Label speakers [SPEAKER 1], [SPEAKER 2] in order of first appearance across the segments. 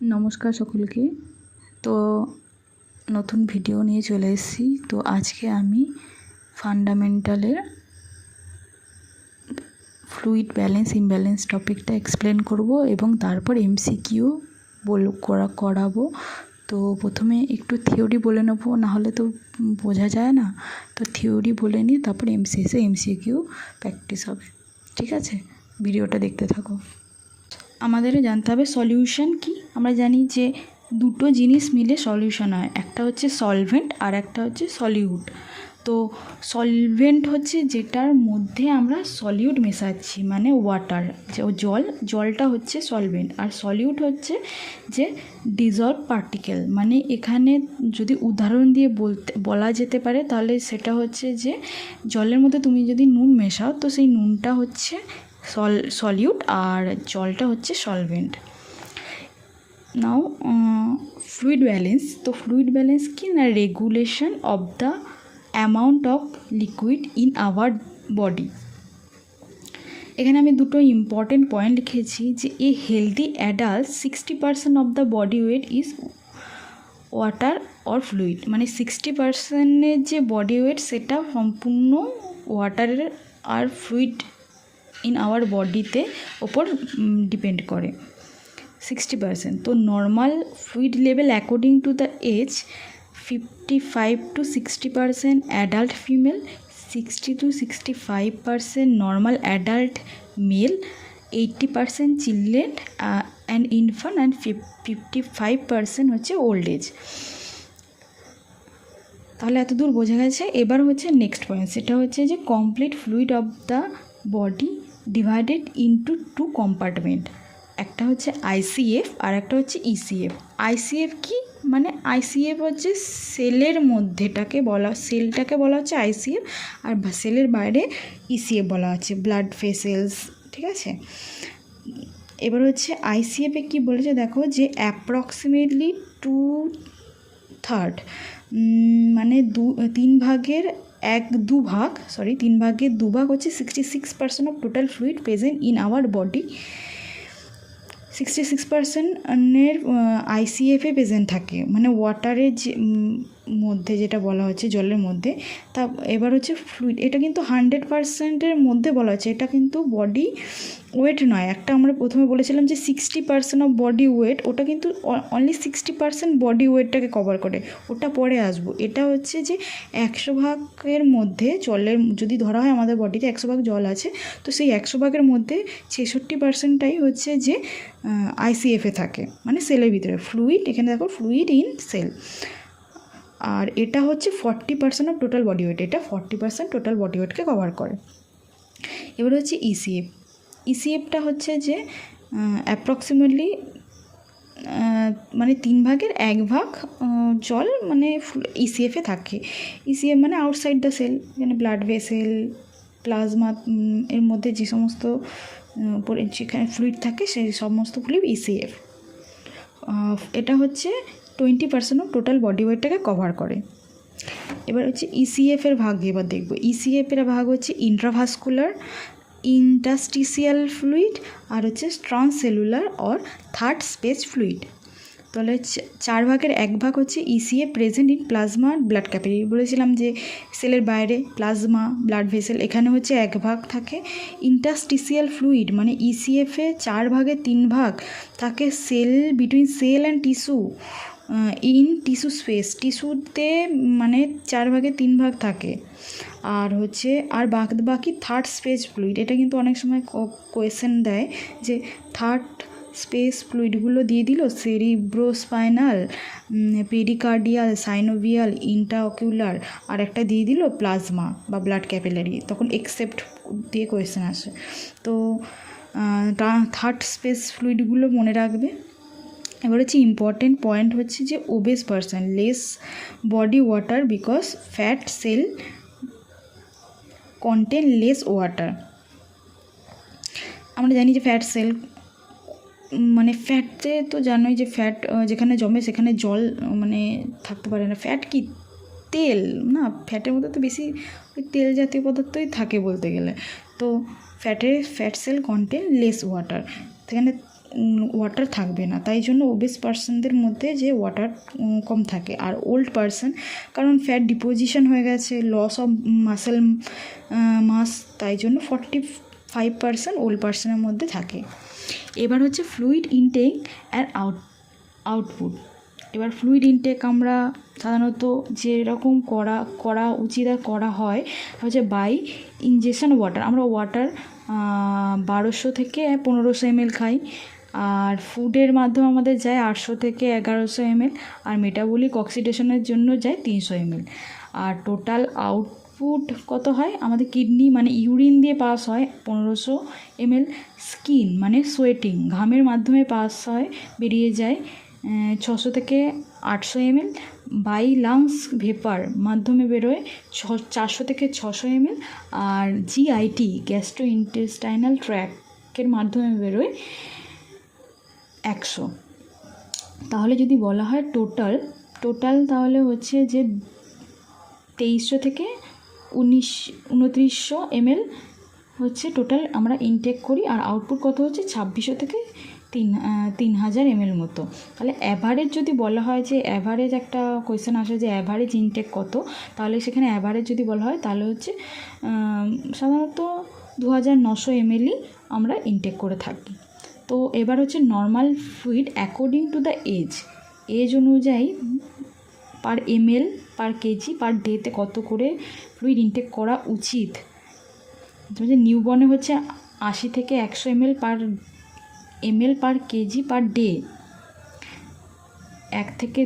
[SPEAKER 1] নমস্কার সকলকে। তো নতুন ভিডিও নিয়ে চলে এসেছি। তো আজকে আমি ফান্ডামেন্টালের ফ্লুইড ব্যালেন্স ইমব্যালেন্স টপিকটা এক্সপ্লেন করব এবং তারপর এমসিকিউ করাবো। তো প্রথমে একটু থিওরি বলে নেব, নাহলে তো বোঝা যায় না। তো থিওরি বলে নিই, তারপর এমসিকিউ প্র্যাকটিস হবে। ঠিক আছে, ভিডিওটা দেখতে থাকো। আমাদের জানতে হবে সলিউশন কি। আমরা জানি যে দুটো জিনিস মিলে সলিউশন হয়, একটা হচ্ছে সলভেন্ট আর একটা হচ্ছে সলিউট। তো সলভেন্ট হচ্ছে যেটার মধ্যে আমরা সলিউট মেশাচ্ছি, মানে ওয়াটার, যে জলটা হচ্ছে সলভেন্ট। আর সলিউট হচ্ছে যে ডিজলভ পার্টিকেল। মানে এখানে যদি উদাহরণ দিয়ে বলা যেতে পারে তাহলে সেটা হচ্ছে যে জলের মধ্যে তুমি যদি নুন মেশাও তো সেই নুনটা হচ্ছে সলিউট আর জলটা হচ্ছে সলভেন্ট। Now fluid balance. তো ফ্লুইড ব্যালেন্স কি না, regulation of the amount of liquid in our body. এখানে আমি দুটো ইম্পর্টেন্ট পয়েন্ট লিখেছি যে a healthy adult 60% of the body weight is water or fluid. মানে 60%-এর যে বডি ওয়েট সেটা সম্পূর্ণ ওয়াটারের আর ফ্লুইড ইন আওয়ার বডিতে ওপর ডিপেন্ড করে 60%। তো normal fluid level according to the age 55 to 60% adult female, 60 to 65% normal adult male, 80% children and infant and 55% হচ্ছে ওল্ড এজ। তাহলে এত দূর বোঝা গেছে। এবার হচ্ছে নেক্সট পয়েন্ট, সেটা হচ্ছে যে complete fluid of the body divided into 2 compartment. একটা হচ্ছে আইসিএফ আর একটা হচ্ছে ইসিএফ। আইসিএফ কি, মানে আইসিএফ হচ্ছে সেলটাকে বলা হচ্ছে আইসিএফ, আর সেলের বাইরে ইসিএফ বলা হচ্ছে ব্লাড ভেসেলস। ঠিক আছে, এবার হচ্ছে আইসিএফে কি বলেছে দেখো, যে অ্যাপ্রক্সিমেটলি 2/3 মানে 3 ভাগের 2 ভাগ হচ্ছে 66% of total fluid present in our body. 66%-এর আইসিএফে প্রেজেন্ট থাকে, মানে ওয়াটারের যে মধ্যে যেটা বলা হচ্ছে জলের মধ্যে। তা এবার হচ্ছে ফ্লুইড, এটা কিন্তু 100%-এর মধ্যে বলা হচ্ছে, এটা কিন্তু বডি ওয়েট নয়। একটা আমরা প্রথমে বলেছিলাম যে 60% অফ বডি ওয়েট, ওটা কিন্তু অনলি 60% বডি ওয়েটটাকে কভার করে, ওটা পরে আসবো। এটা হচ্ছে যে 100 ভাগের মধ্যে জলের, যদি ধরা হয় আমাদের বডিতে 100 ভাগ জল আছে, তো সেই 100 ভাগের মধ্যে 66%টাই হচ্ছে যে আইসিএফে থাকে, মানে সেলের ভিতরে ফ্লুইড। এখানে দেখো ফ্লুইড ইন সেল। আর এটা হচ্ছে 40% অফ টোটাল বডি ওয়েট, এটা 40% টোটাল বডি ওয়েটকে কভার করে। এবার হচ্ছে ইসিএফ। ইসিএফটা হচ্ছে যে অ্যাপ্রক্সিমেটলি মানে 3 ভাগের 1 ভাগ জল মানে ইসিএফে থাকে। ইসিএফ মানে আউটসাইড দ্য সেল, মানে ব্লাড ভেসেল, প্লাজমা, এর মধ্যে যে সমস্ত যেখানে ফ্লুইড থাকে সেই সমস্ত ফ্লুইড ইসিএফ। এটা হচ্ছে 20% অফ টোটাল বডি ওয়েটটাকে কভার করে। এবার হচ্ছে ইসিএফের ভাগ এবার দেখব। ইসিএফের ভাগ হচ্ছে ইন্ট্রাভাস্কুলার, ইন্টারস্টিসিয়াল ফ্লুইড আর হচ্ছে strong cellular or third space fluid. তাহলে 4 ভাগের 1 ভাগ হচ্ছে ECF present in plasma blood capillary. বলেছিলাম যে সেলের বাইরে প্লাজমা ব্লাড ভেসেল, এখানে হচ্ছে 1 ভাগ থাকে। ইন্টারস্টিসিয়াল ফ্লুইড মানে ইসিএফে 4 ভাগের 3 ভাগ থাকে cell, between cell and tissue in tissue space, টিস্যুতে মানে 4 ভাগের 3 ভাগ থাকে। আর হচ্ছে আর বাকি থার্ড স্পেস ফ্লুইড, এটা কিন্তু অনেক সময় কোয়েশ্চেন দেয় যে থার্ড স্পেস ফ্লুইডগুলো দিয়ে দিল সেরিব্রোস্পাইনাল, পেরিকার্ডিয়াল, সাইনোভিয়াল, ইন্ট্রাঅকুলার, আর একটা দিয়ে দিল প্লাজমা বা ব্লাড ক্যাপিলারি, তখন এক্সেপ্ট দিয়ে কোয়েশ্চেন আসে। তো থার্ড স্পেস ফ্লুইডগুলো মনে রাখবে। এবার হচ্ছে ইম্পর্টেন্ট পয়েন্ট হচ্ছে যে obeys person less body water because fat sell contain less water. আমরা জানি যে ফ্যাট সেল মানে ফ্যাটে তো জানোই যে ফ্যাট যেখানে জমে সেখানে জল মানে থাকতে পারে না। ফ্যাট কি তেল না, ফ্যাটের মধ্যে তো বেশি ওই তেল জাতীয় পদার্থই থাকে বলতে গেলে। তো fat sell contain less water, সেখানে ওয়াটার থাকবে না, তাই জন্য ওবেস পার্সনদের মধ্যে যে ওয়াটার কম থাকে। আর ওল্ড পার্সন, কারণ ফ্যাট ডিপোজিশন হয়ে গেছে, লস অফ মাসেল মাস, তাই জন্য 45% ওল্ড পার্সনের মধ্যে থাকে। এবার হচ্ছে ফ্লুইড ইনটেক অ্যান্ড আউটপুট। এবার ফ্লুইড ইনটেক আমরা সাধারণত যেরকম করা উচিত আর করা হয় হচ্ছে বাই ইনজেকশন ওয়াটার। আমরা ওয়াটার 1200 থেকে 1500 ml খাই, আর ফুডের মাধ্যমে আমাদের যায় 800 থেকে 1100 ml, আর মেটাবলিক অক্সিডেশনের জন্য যায় 300 ml। আর টোটাল আউটপুট কত হয়? আমাদের কিডনি মানে ইউরিন দিয়ে পাস হয় 1500 ml, স্কিন মানে সোয়েটিং ঘামের মাধ্যমে পাস হয়, বেরিয়ে যায় 600 থেকে 800 ml, বাই লাংস ভেপার মাধ্যমে বেরোয় 400 থেকে 600 ml, আর জিআইটি গ্যাস্ট্রো ইন্টেস্টাইনাল ট্র্যাকের মাধ্যমে বেরোয় 100। তাহলে যদি বলা হয় টোটাল তাহলে হচ্ছে যে 2300 থেকে 2900 ml হচ্ছে টোটাল আমরা ইনটেক করি, আর আউটপুট কত হচ্ছে 2600 থেকে 3000 ml মতো। তাহলে অ্যাভারেজ যদি বলা হয় যে অ্যাভারেজ একটা কোয়েশ্চেন আসে যে অ্যাভারেজ ইনটেক কত, তাহলে সেখানে অ্যাভারেজ যদি বলা হয় তাহলে হচ্ছে সাধারণত 2900 ml আমরা ইনটেক করে থাকি। তো এবার হচ্ছে normal fluid according to the age অনুযায়ী পার ml পার কেজি পার ডেতে কত করে ফ্লুইড ইনটেক করা উচিত। নিউবর্নে হচ্ছে 80 থেকে 100 ml পার কেজি পার ডে। 1 থেকে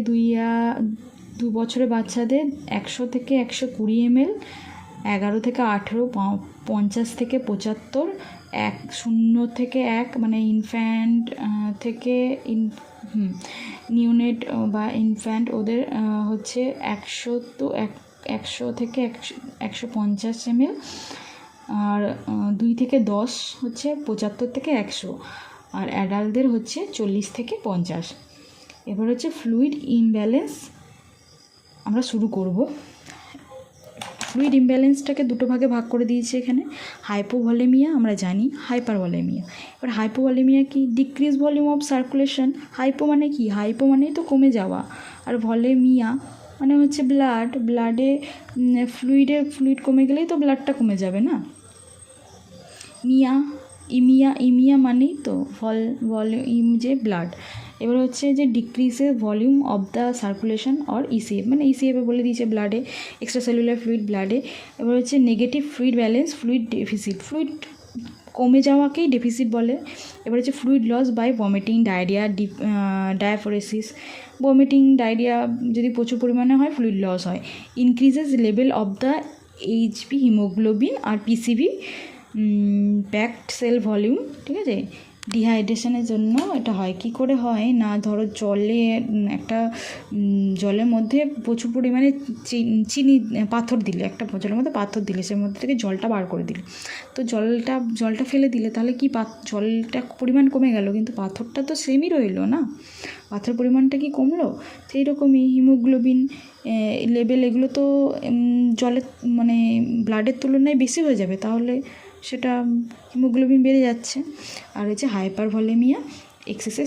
[SPEAKER 1] 2 বছরের বাচ্চাদের 100 থেকে 120 ml, 11 থেকে 18 50 থেকে 75, 0 থেকে 1 মানে ইনফ্যান্ট থেকে নিউনেট বা ইনফ্যান্ট ওদের হচ্ছে 100 থেকে 150 ml, আর 2 থেকে 10 হচ্ছে 75 থেকে 100, আর অ্যাডাল্টদের হচ্ছে 40 থেকে 50। এবার হচ্ছে ফ্লুইড ইমব্যালেন্স আমরা শুরু করব। ফ্লুইড ইমব্যালেন্সটাকে দুটো ভাগে ভাগ করে দিয়েছি এখানে, হাইপোভলিমিয়া আমরা জানি, হাইপারভলিমিয়া। এবার হাইপোভলিমিয়া কি? Decrease volume of circulation. Hypo মানে কি? হাইপো মানেই তো কমে যাওয়া, আর ভলিমিয়া মানে হচ্ছে ব্লাডে ফ্লুইড কমে গেলেই তো ব্লাডটা কমে যাবে না। ইমিয়া মানেই তো ভলিউম যে ব্লাড। এবার হচ্ছে যে ডিক্রিজে volume of the circulation or ECF, মানে ইসিএফে বলে দিয়েছে ব্লাডে, এক্সট্রা সেলুলার ফ্লুইড ব্লাডে। এবার হচ্ছে negative fluid balance, fluid deficit, fluid কমে যাওয়াকেই ডেফিসিট বলে। এবার হচ্ছে fluid loss by vomiting, diarrhoea, diaphoresis. Vomiting diarrhoea যদি প্রচুর পরিমাণে হয় ফ্লুইড লস হয়। Increases level of the Hb haemoglobin আর পিসিবি, প্যাকড সেল ভলিউম, ঠিক আছে। ডিহাইড্রেশনের জন্য এটা হয়, কি করে হয় না, ধরো জলের মধ্যে প্রচুর পরিমাণে চিনি পাথর দিলে, একটা জলের মধ্যে পাথর দিলে সেই মধ্যে থেকে জলটা বার করে দিলে, তো জলটা ফেলে দিলে তাহলে কি জলটা পরিমাণ কমে গেল, কিন্তু পাথরটা তো সেমই রইলো না, পাথরের পরিমাণটা কি কমলো? সেই রকমই হিমোগ্লোবিন লেভেল এগুলো তো জলের মানে ব্লাডের তুলনায় বেশি হয়ে যাবে, তাহলে সেটা হিমোগ্লোবিন বেড়ে যাচ্ছে। আর হচ্ছে hypervolaemia, excessive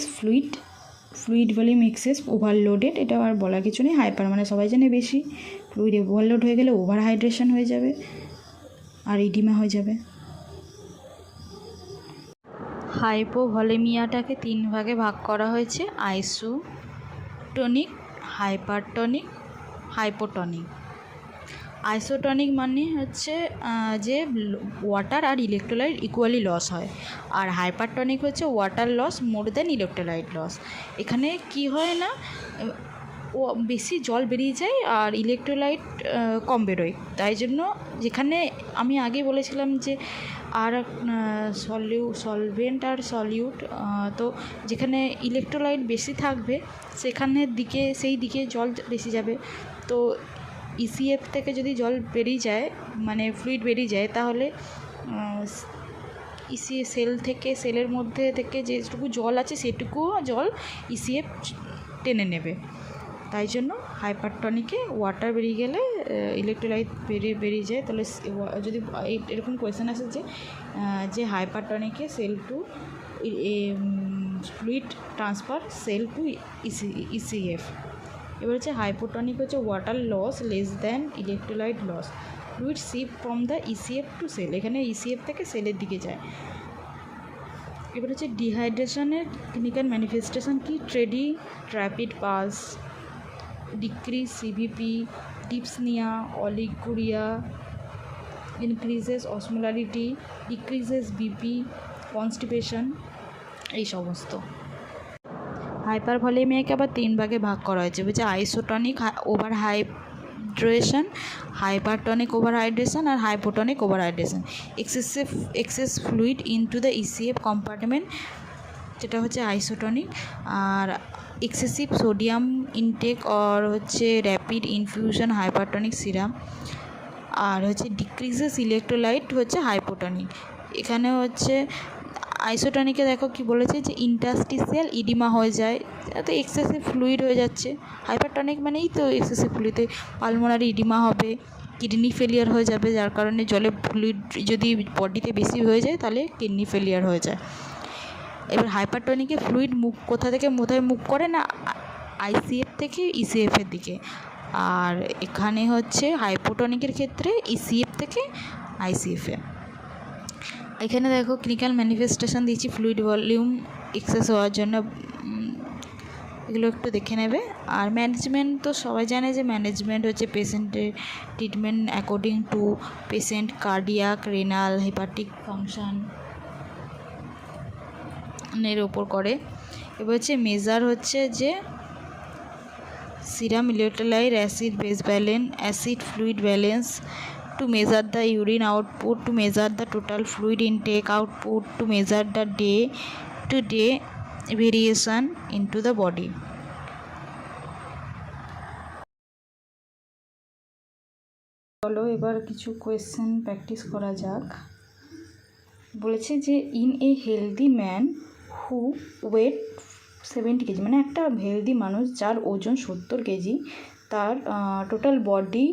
[SPEAKER 1] fluid volume excess overloaded, এটা আর বলার কিছু নেই। হাইপার মানে সবাই জানে বেশি, ফ্লুইড ওভারলোড হয়ে গেলে ওভার হাইড্রেশন হয়ে যাবে আর ইডিমা হয়ে যাবে। হাইপোভলিমিয়াটাকে 3 ভাগে ভাগ করা হয়েছে, আইসোটনিক, হাইপারটনিক, হাইপোটনিক। আইসোটনিক মানে হচ্ছে যে ওয়াটার আর ইলেকট্রোলাইট ইকুয়ালি লস হয়, আর হাইপারটনিক হচ্ছে ওয়াটার লস মোর দেন ইলেকট্রোলাইট লস। এখানে কি হয় না, ও বেশি জল বেরিয়ে যায় আর ইলেকট্রোলাইট কম বেরোয়, তাই জন্য যেখানে আমি আগে বলেছিলাম যে আর সলভেন্ট আর সলিউট, তো যেখানে ইলেকট্রোলাইট বেশি থাকবে সেই দিকে জল বেশি যাবে। তো ইসিএফ থেকে যদি জল বেরিয়ে যায় মানে ফ্লুইড বেরিয়ে যায়, তাহলে সেলের মধ্যে থেকে যেটুকু জল আছে সেটুকুও জল ইসিএফ টেনে নেবে। তাই জন্য হাইপারটনিকে ওয়াটার বেরিয়ে গেলে ইলেকট্রোলাইট বেরিয়ে যায়। তাহলে যদি এরকম কোয়েশ্চেন আসে যে হাইপারটনিকে cell to fluid transfer cell to ECF. এবার হচ্ছে হাইপোটনিক হচ্ছে water loss less than electrolyte loss, fluid shift from the ECF to cell, এখানে ইসিএফ থেকে সেলের দিকে যায়। এবার হচ্ছে ডিহাইড্রেশনের ক্লিনিক্যাল ম্যানিফেস্টেশন কি? Thready, rapid pulse, decrease CVP, dyspnoea, oliguria, increases osmolarity, decreases BP, constipation, এই সমস্ত। হাইপারভলিমিয়াকে আবার 3 ভাগে ভাগ করা হয়েছে, বলছে isotonic overhydration, hypertonic overhydration আর hypotonic overhydration. Excess fluid into the ECF compartment, যেটা হচ্ছে আইসোটনিক। আর এক্সেসিভ সোডিয়াম ইনটেক আর হচ্ছে র্যাপিড ইনফিউশন হাইপারটনিক সিরাম। আর হচ্ছে ডিক্রিজেস ইলেকট্রোলাইট হচ্ছে হাইপোটনিক। এখানে হচ্ছে আইসোটনিকে দেখো কি বলেছে, যে ইন্টারস্টিসিয়াল ইডিমা হয়ে যায়, তো এক্সেসিভ ফ্লুইড হয়ে যাচ্ছে। হাইপারটনিক মানেই তো এক্সেসিভ ফ্লুইডে পালমোনারি ইডিমা হবে, কিডনি ফেলিয়ার হয়ে যাবে, যার কারণে জলে ফ্লুইড যদি বডিতে বেশি হয়ে যায় তাহলে কিডনি ফেলিয়ার হয়ে যায়। এবার হাইপারটনিকে ফ্লুইড মুভ কোথা থেকে কোথায় মুভ করে না, আইসিএফ থেকে ইসিএফের দিকে। আর এখানে হচ্ছে হাইপোটনিকের ক্ষেত্রে ইসিএফ থেকে আইসিএফে। এখানে দেখো ক্লিনিক্যাল ম্যানিফেস্টেশন দিয়েছি ফ্লুইড ভলিউম এক্সেস হওয়ার জন্য, এগুলো একটু দেখে নেবে। আর ম্যানেজমেন্ট তো সবাই জানে যে ম্যানেজমেন্ট হচ্ছে পেশেন্টের treatment according to patient cardiac, renal, hepatic function এর ওপর করে। এবার হচ্ছে মেজার হচ্ছে যে serum electrolyte, acid base balance, acid fluid balance, to measure the urine output, to measure the total fluid intake output, to measure the day to day variation into the body. চলো এবার কিছু question practice করা যাক। বলেছে যে in a healthy man who weight 70 kg, মানে একটা healthy মানুষ যার ওজন 70 কেজি, তার টোটাল বডি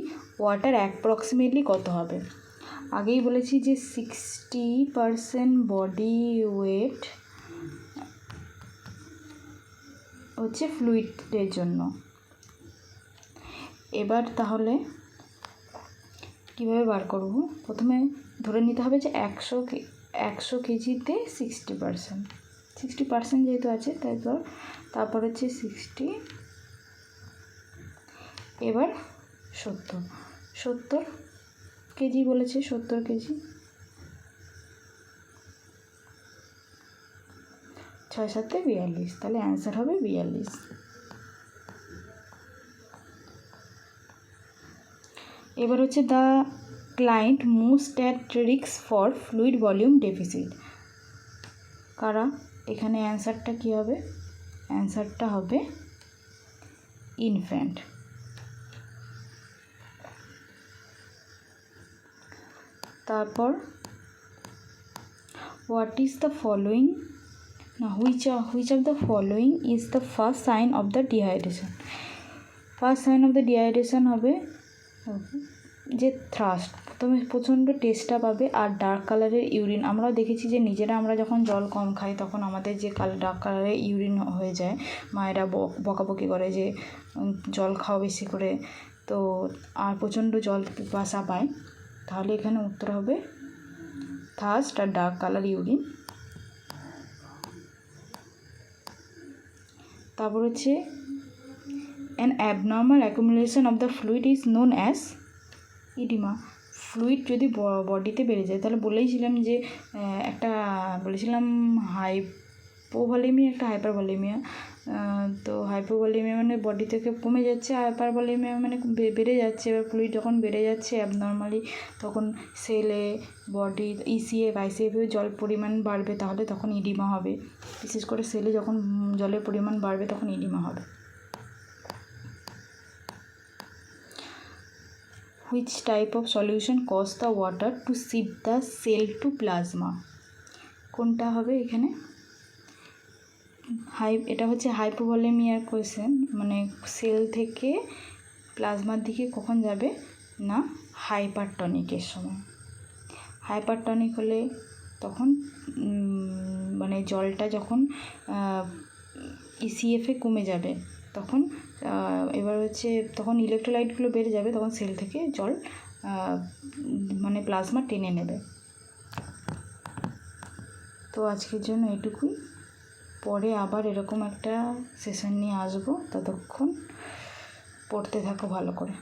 [SPEAKER 1] ওয়াটার অ্যাপ্রক্সিমেটলি কত হবে? আগেই বলেছি যে 60% বডি ওয়েট হচ্ছে ফ্লুইডের জন্য। এবার তাহলে কীভাবে বার করব? প্রথমে ধরে নিতে হবে যে 100 কেজিতে 60% যেহেতু আছে তারপর হচ্ছে 60, এবার 70 কেজি বলেছে, 70 কেজি 6 7 42, তাহলে অ্যান্সার হবে 42। এবার হচ্ছে the client most at risk for fluid volume deficit কারা? এখানে অ্যান্সারটা কী হবে? অ্যান্সারটা হবে ইনফ্যান্ট। তারপর হোয়াট ইজ দ্য ফলোয়িং, না which of the following is the first sign of the dehydration? First sign of the dehydration হবে যে থ্রাস্ট, প্রথমে প্রচণ্ড টেস্টটা পাবে আর ডার্ক কালারের ইউরিন। আমরাও দেখেছি যে নিজেরা আমরা যখন জল কম খাই তখন আমাদের যে ডার্ক কালারের ইউরিন হয়ে যায়, মায়েরা বকাবকি করে যে জল খাও বেশি করে, তো আর প্রচণ্ড জল পিপাসা পায়। তাহলে এখানে উত্তর হবে থার্স্ট আর ডার্ক কালার ইউরিন। তারপর হচ্ছে an abnormal accumulation of the fluid is known as oedema. Fluid যদি বডিতে বেড়ে যায়, তাহলে বলেছিলাম যে বলেছিলাম হাইপোভলিমিয়া, একটা হাইপারভলিমিয়া। তো হাইপোভলিমিয়া মানে বডি থেকে কমে যাচ্ছে, হাইপারভলিমিয়া মানে বেড়ে যাচ্ছে। এবার ফ্লুইড যখন বেড়ে যাচ্ছে অ্যাবনর্মালি, তখন সেলে, বডি, ইসিএফ, আইসিএফেও জল পরিমাণ বাড়বে, তাহলে তখন ইডিমা হবে। বিশেষ করে সেলে যখন জলের পরিমাণ বাড়বে তখন ইডিমা হবে। Which type of solution cause the water to shift the cell to plasma? কোনটা হবে এখানে? এটা হচ্ছে হাইপোভলিমিয়ার কোয়েশ্চেন, মানে সেল থেকে প্লাজমার দিকে কখন যাবে না হাইপারটনিকের সময়। হাইপারটনিক হলে তখন মানে জলটা যখন ইসিএফে কমে যাবে তখন এবার হচ্ছে তখন ইলেকট্রোলাইটগুলো বেড়ে যাবে, তখন সেল থেকে জল মানে প্লাজমা টেনে নেবে। তো আজকের জন্য এটুকুই, পরে আবার এরকম একটা সেশন নিয়ে আসবো, ততক্ষণ পড়তে থাকো ভালো করে।